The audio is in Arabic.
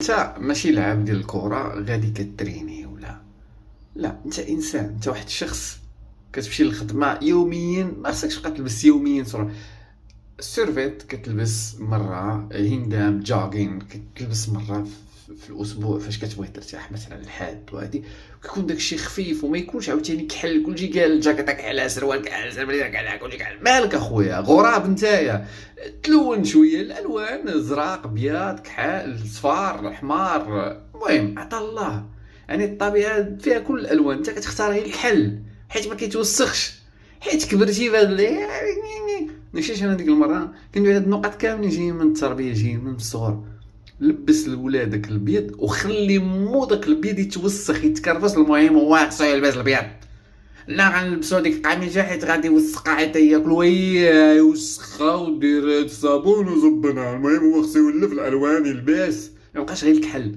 انت ماشي لعاب ديال الكره غادي كتريني ولا لا، انت انسان، انت واحد الشخص كتمشي للخدمه يوميا، ما خصكش تبقى تلبس يوميا صورة السيرفيت، كتلبس مره هندام جاغين، كتلبس مره في الاسبوع فاش كتبغي ترتاح مثلا الحاد وهادي، وكيكون داكشي خفيف وما يكونش عاوتاني كحل كلشي قال الجاكيطه كحله، سروال كحل، سربيله كحله، كلشي كحل. مالك اخويا غراب نتايا؟ تلون شويه الالوان، زراق بياض كحل صفار حمار، المهم عطا الله. يعني الطبيعه فيها كل الالوان، انت كتختار غير الكحل حيت ما كيتوسخش، حيت كبرتي بهذا. نمشيش انا ديك المره كندوي هاد النقط كاملين جايين من التربيه، جايين من الصغر. لبس لولادك البيض وخلي داك البيض يتوسخ يتكرفس، المهم هو خصو يلبس البيض. لا غنلبسو ديك القميجه حيت غادي يوسخها، حيت ياكلو يوسخها ودير الصابون وزبنها، المهم هو خصو يولف الالوان يلبس، ميبقاش غير الكحل.